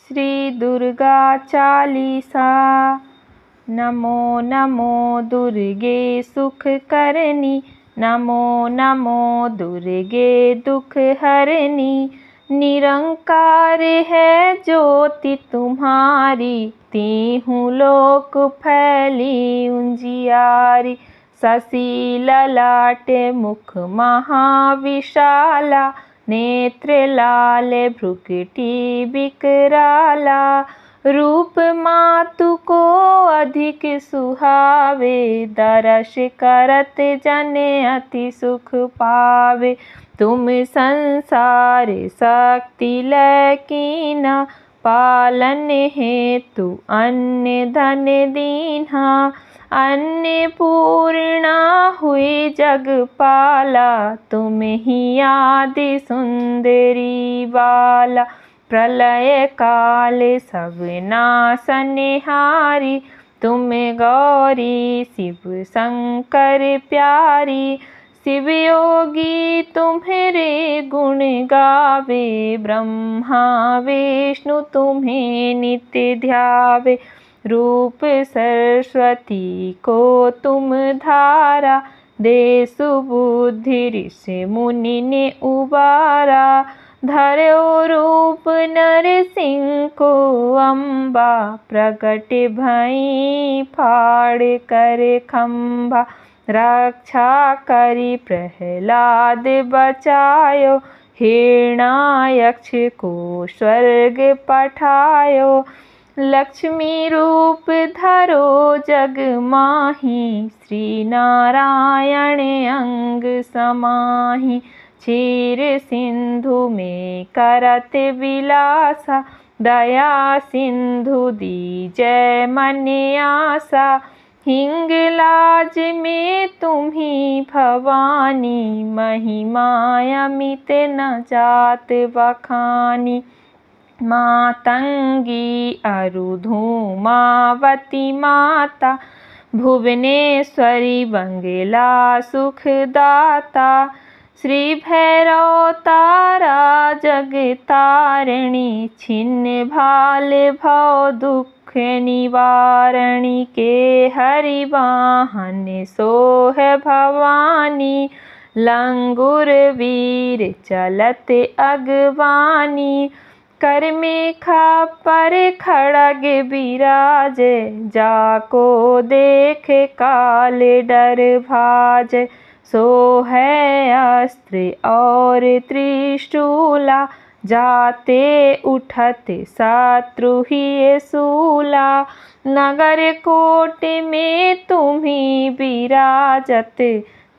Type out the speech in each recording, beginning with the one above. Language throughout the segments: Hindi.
श्री दुर्गा चालीसा। नमो नमो दुर्गे सुख करनी, नमो नमो दुर्गे दुख हरनी। निरंकार है ज्योति तुम्हारी, तीहूँ लोक फैली उजियारी। शशि ललाट मुख महाविशाला, नेत्र लाल भ्रुकुटी विकराला। रूप मातु को अधिक सुहावे, दर्श करत जन अति सुख पावे। तुम संसार शक्ति लय कीन्हा, पालन हेतु अन्न धन दीन्हा। अन्नपूर्णा हुई जगपाला, तुम ही आदि सुंदरी बाला। प्रलय काल सब नाशनहारी, तुम गौरी शिव शंकर प्यारी। शिव योगी तुम्हारे गुण गावे, ब्रह्मा विष्णु तुम्हें नित्य ध्यावे। रूप सरस्वती को तुम धारा, दे सुबुद्धि ऋषि मुनि ने उबारा। धरो रूप नरसिंह को अम्बा, प्रकट भई फाड़ कर खंभा। रक्षा करी प्रहलाद बचायो, हिरण्याक्ष को स्वर्ग पठायो। लक्ष्मी रूप धरो जग माही, श्री नारायण अंग समाही। क्षीर सिंधु में करत विलासा, दया सिंधु दीजै मन आसा। हिंगलाज में तुम्ही भवानी, महिमा अमित न जात बखानी। मातंगी अरु धूमावती माता, भुवनेश्वरी बंगला सुखदाता। श्री भैरव तारा जगतारिणी, छिन्न भाल भव दुख निवारणी। के हरि वाहन सोह भवानी, लंगुर वीर चलत अगवानी। कर में खापर खड़ग बिराज, जाको देख काल डर भाज। सो है अस्त्र और त्रिशूला, जाते उठत शत्रु ही सूला। नगर कोट में तुम्ही विराजत,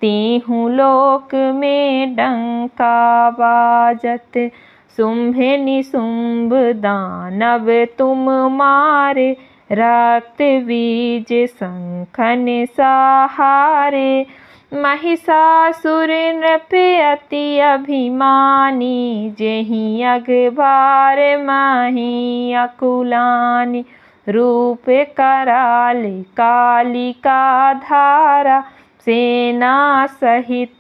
तीहूँ लोक में डंका बाजत। शुंभ निशुंभ दानव तुम मारे, रक्त बीज शंखन सहारे। महिषासुर नृप अति अभिमानी, जेहि अघबार माही अकुलानी। रूप कराल कालिका धारा, सेना सहित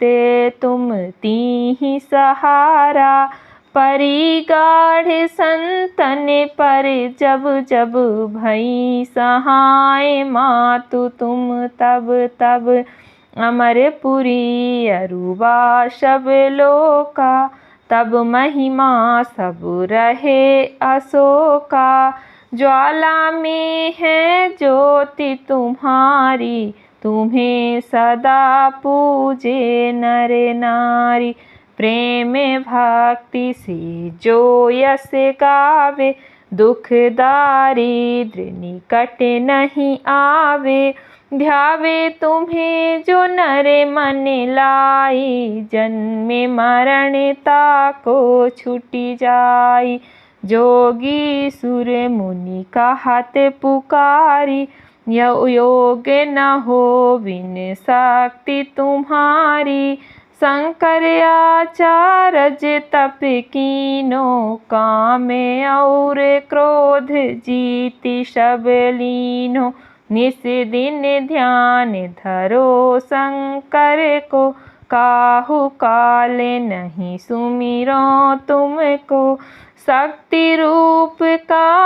तुम तीहि सहारा। परिगाढ़ संतन पर जब जब भई सहाय, मातु तुम तब तब अमरपुरी अरुबा सब लोका। तब महिमा सब रहे अशोका, ज्वाला में है ज्योति तुम्हारी। तुम्हें सदा पूजे नर नारी। प्रेम भक्ति से जो यस गावे, दुख दारिद्र निकट नहीं आवे। ध्यावे तुम्हें जो नर मन लाई, जन्म मरण ताको छुटी जाई। जोगी सुर मुनि कहत पुकारी, योग न हो बिन शक्ति तुम्हारी। शंकर आचार्य तप कीनो, काम और क्रोध जीति सब लीनो। निस दिन ध्यान धरो शंकर को, काहू काल नहीं सुमिरो तुमको। शक्ति रूप का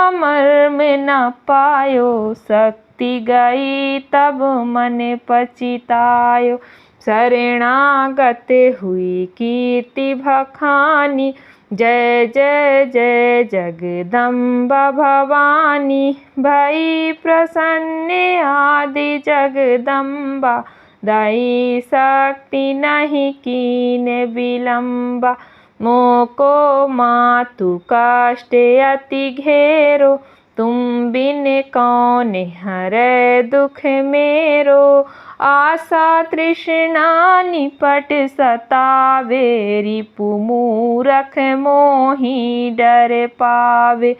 न पायो, शक्ति गई तब मन पछितायो। शरणागत हुई कीर्ति बखानी, जय जय जय जगदम्बा भवानी। भई प्रसन्न आदि जगदम्बा, दाई शक्ति नहीं कीन विलम्बा। मोको मातु कष्ट अति घेरो, तुम बिन कौन हरै दुख मेरो। आशा तृष्णा निपट सतावे, रिपु मूरख मोहि डर पावे।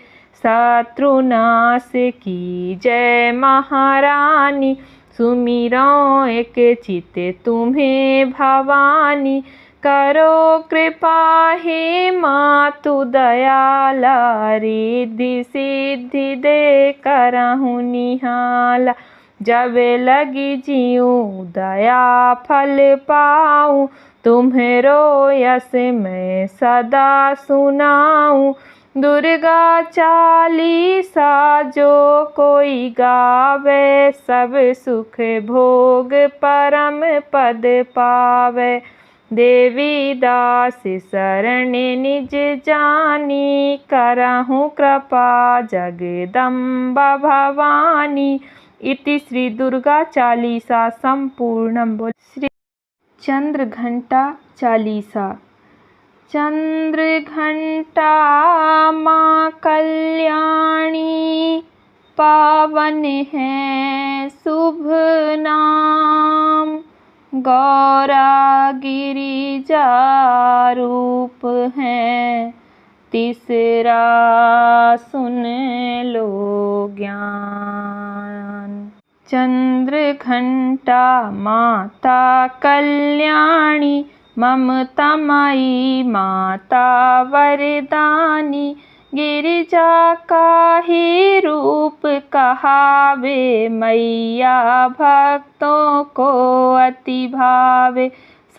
शत्रुनाश की जय महारानी, सुमिरो एक चित तुम्हें भवानी। करो कृपा हे मातु दयाला, रिद्धि सिद्धि दे करहु निहाला। जब लगी जीऊँ दया फल पाऊँ, तुम्हरो यश मैं सदा सुनाऊँ। दुर्गा चालीसा जो कोई गावे, सब सुख भोग परम पद पावे। देवी दास शरण निज जानी, करहु कृपा जगदम्बा भवानी। इति श्री दुर्गा चालीसा संपूर्णम। बोल श्री चंद्र घंटा चालीसा। चंद्र घंटा माँ कल्याणी, पावन है शुभ नाम। गौरा गिरिजा रूप है, तीसरा सुन लो ज्ञान। चंद्र घंटा माता कल्याणी, ममता मई माता वरदानी। गिरिजा का ही रूप कहावे, मैया भक्तों को अति भावे।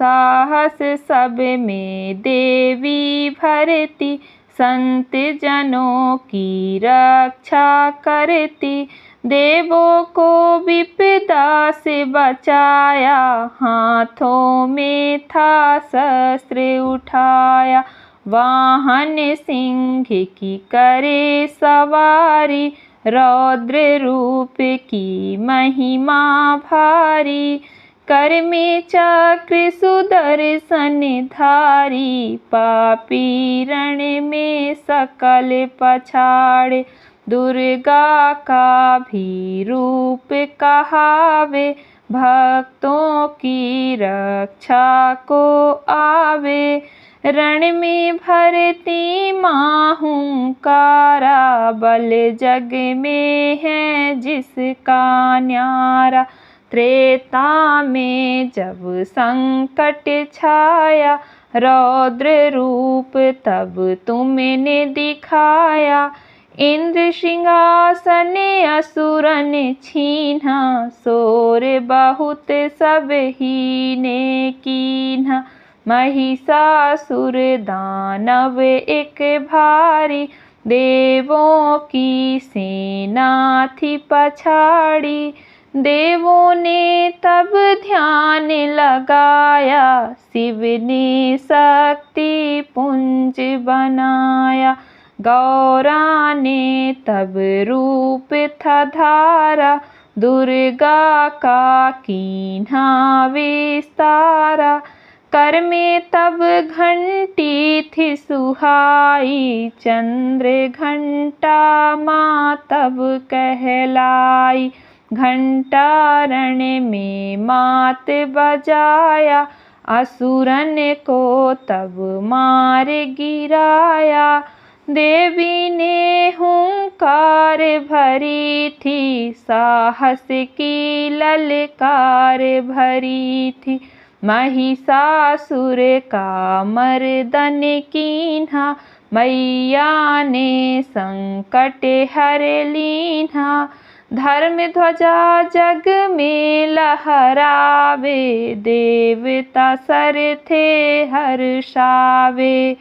साहस सब में देवी भरती, संत जनों की रक्षा करती। देवों को विपदा से बचाया, हाथों में था शस्त्र उठाया। वाहन सिंह की करे सवारी, रौद्र रूप की महिमा भारी। कर में चक्र सुदर्शन धारी, पापी रण में सकल पछाड़े। दुर्गा का भी रूप कहावे, भक्तों की रक्षा को आवे। रण में भरती माँ हुंकारा, बल जग में है जिसका न्यारा। त्रेता में जब संकट छाया, रौद्र रूप तब तुमने दिखाया। इंद्र सिंहासन असुरन छीना, शोर बहुत सब ही ने कीन्हा। महिषासुर दानव एक भारी, देवों की सेना थी पछाड़ी। देवों ने तब ध्यान लगाया, शिव ने शक्ति पुंज बनाया। गौरा ने तब रूप था धारा, दुर्गा का कीन्हा विस्तारा। कर में तब घंटी थी सुहाई, चंद्र घंटा माँ तब कहलाई। घंटा रण में मात बजाया, असुरन को तब मार गिराया। देवी ने हुंकार भरी थी, साहस की ललकार भरी थी। महिषासुर का मर्दन कीन्हा, मैया ने संकट हर लीन्हा। धर्म ध्वजा जग में लहरावे, देवता सर थे हर्षावे।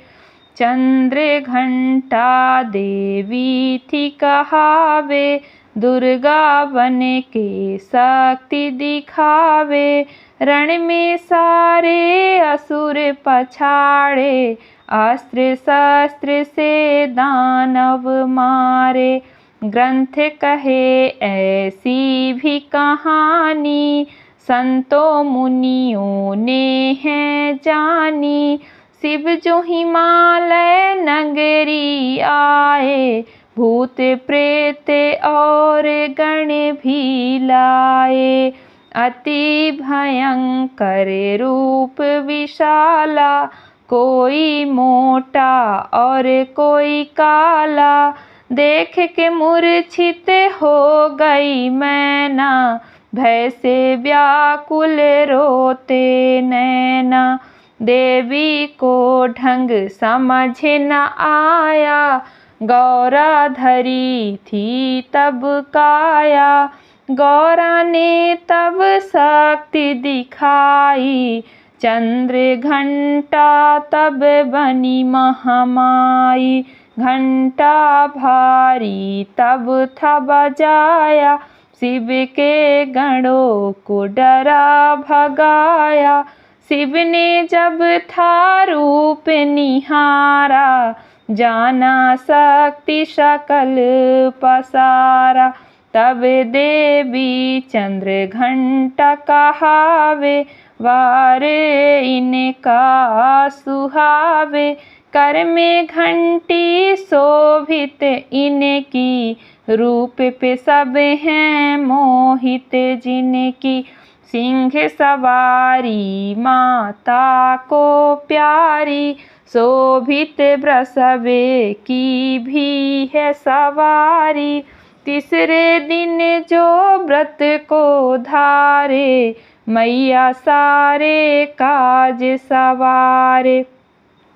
चंद्रघंटा देवी थी कहावे, दुर्गा बन के शक्ति दिखावे। रण में सारे असुर पछाड़े, अस्त्र शस्त्र से दानव मारे। ग्रंथ कहे ऐसी भी कहानी, संतों मुनियों ने है जानी। शिव जो हिमालय नगरी आए, भूत प्रेत और गण भी लाए। अति भयंकर रूप विशाला, कोई मोटा और कोई काला। देख के मूर्छित हो गई मैना, भय से व्याकुल रोते नैना। देवी को ढंग समझ न आया, गौरा धरी थी तब काया। गौरा ने तब शक्ति दिखाई, चंद्रघंटा तब बनी महामाई। घंटा भारी तब था बजाया, शिव के गणों को डरा भगाया। शिव ने जब था रूप निहारा, जाना शक्ति सकल पसारा। तब देवी चंद्रघंटा कहावे, वार इनका सुहावे। कर में घंटी शोभित इनकी, रूप पे सब हैं मोहित जिनकी। सिंह सवारी माता को प्यारी, शोभित वृषभे की भी है सवारी। तीसरे दिन जो व्रत को धारे, मैया सारे काज सवारे।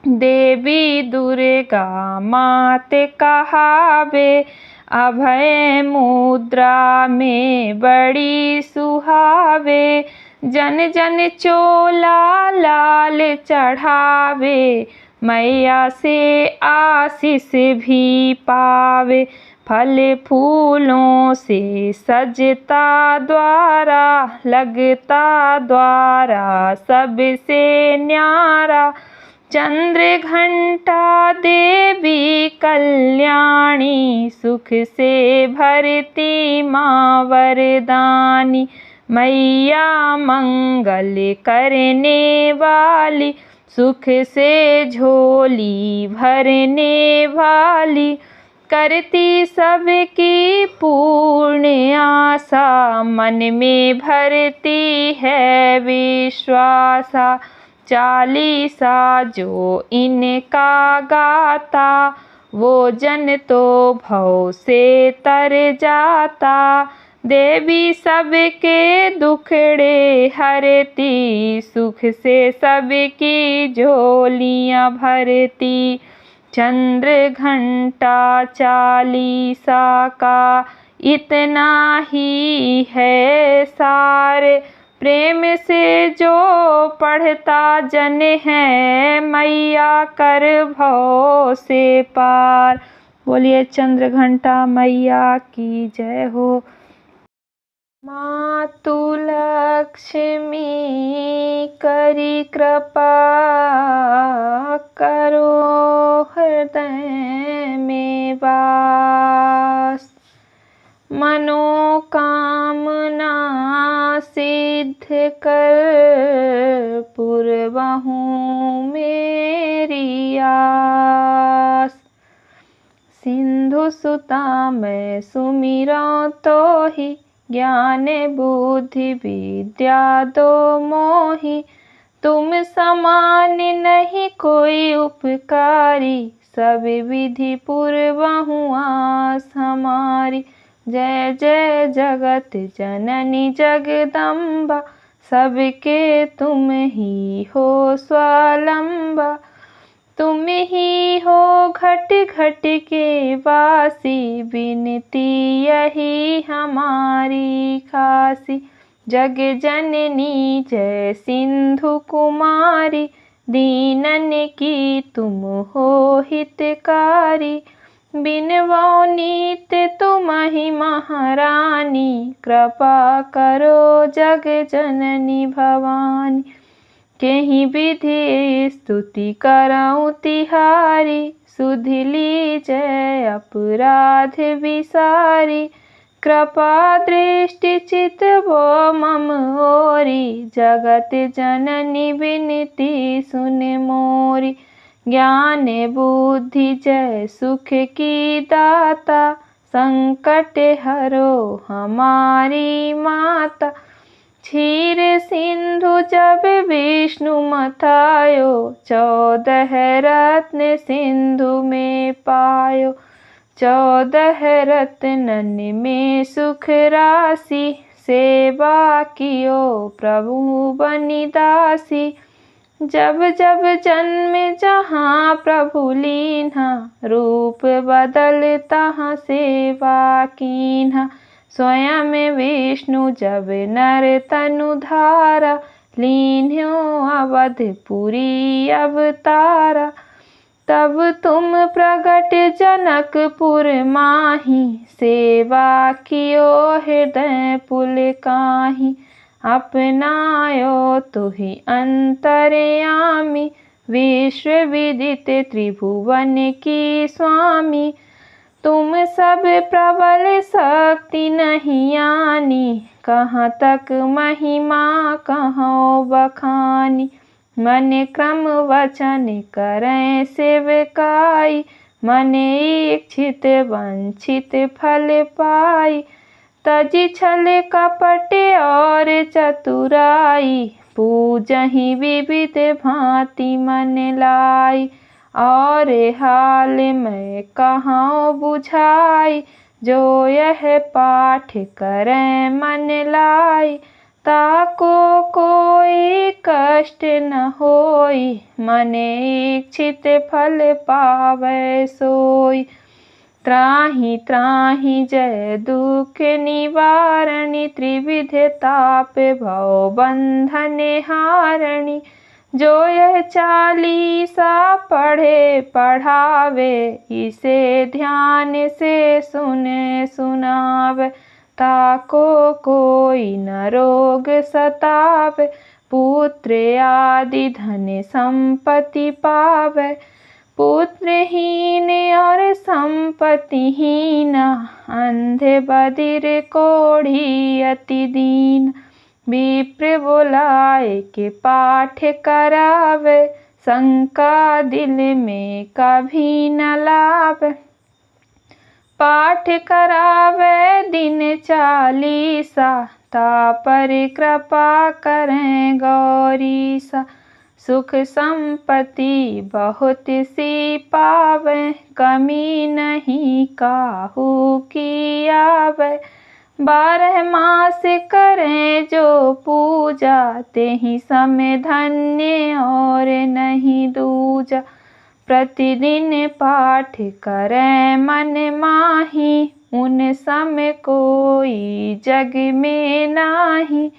देवी दुर्गा मात कहावे, अभय मुद्रा में बड़ी सुहावे। जन जन चोला लाल चढ़ावे, मैया से आशीष भी पावे। फल फूलों से सजता द्वारा, लगता द्वारा सबसे न्यारा। चंद्रघंटा देवी कल्याणी, सुख से भरती माँ वरदानी। मैया मंगल करने वाली, सुख से झोली भरने वाली। करती सबकी पूर्ण आशा, मन में भरती है विश्वासा। चालीसा जो इनका गाता, वो जन तो भव से तर जाता। देवी सबके दुखड़े हरती, सुख से सबकी झोलियाँ भरती। चंद्रघंटा चालीसा का इतना ही है सार, प्रेम से जो पढ़ता जन है, मैया कर भव से पार। बोलिए चंद्रघंटा मैया की जय हो। मातु लक्ष्मी करी कृपा, करो हृदय में वास। मनोकामना सिद्ध कर, पुरवहूँ मेरी आस। सिंधु सुता मैं सुमिरौं तो ही, ज्ञान बुद्धि विद्या दो मोहि। तुम समान नहीं कोई उपकारी, सब विधि पुरवहूँ आस हमारी। जय जय जगत जननी जगदम्बा, सबके तुम ही हो स्वावलंबा। तुम ही हो घट घट के वासी, विनती यही हमारी खासी। जग जननी जय सिंधु कुमारी, दीनन की तुम हो हितकारी। बिनवो नीत तुम्हि महारानी, कृपा करो जग जननी भवानी। केहि विधि स्तुति करऊँ तिहारी, सुध लीजै अपराध विसारी। कृपा दृष्टि चितवो मम ओरी, जगत जननी विनती सुन मोरी। ज्ञान बुद्धि जय सुख की दाता, संकट हरो हमारी माता। क्षीर सिंधु जब विष्णु मथायो, 14 रत्न सिंधु में पायो। 14 रत्नन में सुख राशि, सेवा कियो प्रभु बनि दासी। जब जब जन्म जहाँ प्रभु लीन्हा, रूप बदल तहाँ सेवा कीन्हा। स्वयं विष्णु जब नर तनु धारा, लीन्ह्यो अवधपुरी अवतारा। तब तुम प्रगट जनकपुर माही, सेवा कियो हृदय पुलकाहि। अपनायो तुहि अंतर्यामी, विश्व विदित त्रिभुवन की स्वामी। तुम सब प्रबल शक्ति नहीं आनी, कहाँ तक महिमा कहाँ बखानी। मन क्रम वचन करें सेवकाई, मन इच्छित वंचित फल पाई। तजी छल कपट और चतुराई, पूजहि विविध भांति मन लाई। और हाल मैं कहाँ बुझाई, जो यह पाठ करें मन लाई। ताको कोई कष्ट न होई, मन इच्छित फल पावै सोई। त्राहि त्राहि जय दुख निवारणी, त्रिविध ताप भव बंधन हारणी। जो यह चालीसा पढ़े पढ़ावे, इसे ध्यान से सुने सुनावे। ताको कोई न रोग सतावे, पुत्र आदि धन संपत्ति पावे। पुत्रहीन और संपत्तिहीन, अंधे बधिर कोढ़ी अति दीन। विप्र बुलाए के पाठ करावे, शंका दिल में कभी न लावे। पाठ करावे दिन 40, ता पर कृपा करें गौरीसा। सुख संपत्ति बहुत सी पावे, कमी नहीं काहू की आवे। 12 मास करें जो पूजा, तेहि समय धन्य और नहीं दूजा। प्रतिदिन पाठ करें मन माही, उन समय कोई जग में नाही।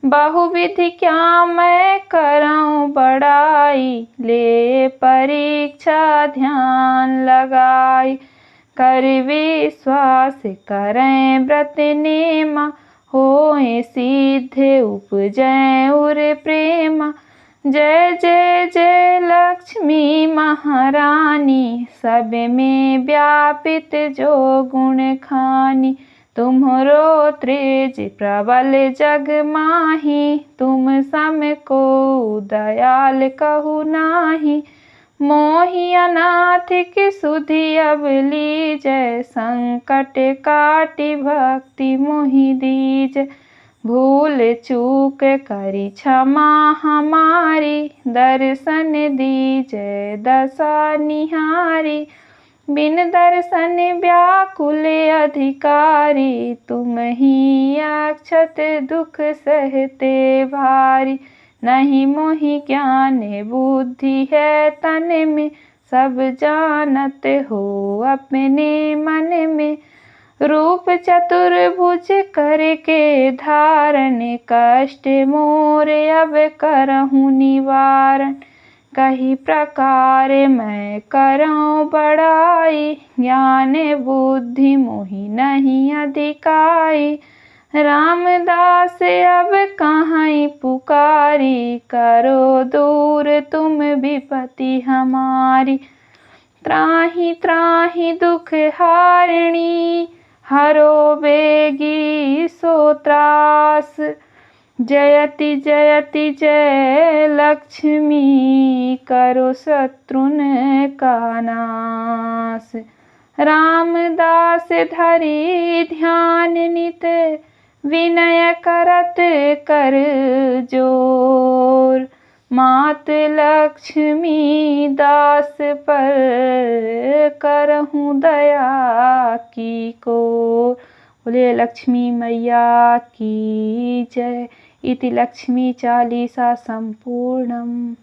बहुविधि क्या मैं करऊँ बड़ाई, ले परीक्षा ध्यान लगाई। कर विश्वास करें व्रत नेमा, होए सिद्ध उपजै उर प्रेमा। जय जय जय लक्ष्मी महारानी, सब में व्यापित जो गुण खानी। तुम्हरो त्रिज प्रबल जग माही, तुम सम को दयाल कहु नाही। मोहि अनाथ की सुधि अब लीजै, संकट काटि भक्ति मोहि दीजै। भूल चूक करी क्षमा हमारी, दर्शन दीजै दशा निहारी। बिन दर्शन व्याकुल अधिकारी, तुम ही अक्षत दुख सहते भारी। नहीं मोहि ज्ञान बुद्धि है तन में, सब जानत हो अपने मन में। रूप चतुर्भुज करके धारण, कष्ट मोर अब करहूँ निवारण। कही प्रकार मैं करऊँ बड़ाई, ज्ञान बुद्धि मोहि नहीं अधिकाई। रामदास अब कहीं पुकारी, करो दूर तुम विपत्ति हमारी। त्राहि त्राहि दुख हारिणी, हरो बेगी सो त्रास। जयति जयति जय लक्ष्मी, करो शत्रुन का नाश। रामदास धरि ध्यान नित, विनय करत कर जोर। मात लक्ष्मी दास पर, करहूँ दया की को। बोले लक्ष्मी मैया की जय। इति लक्ष्मी चालीसा संपूर्णम।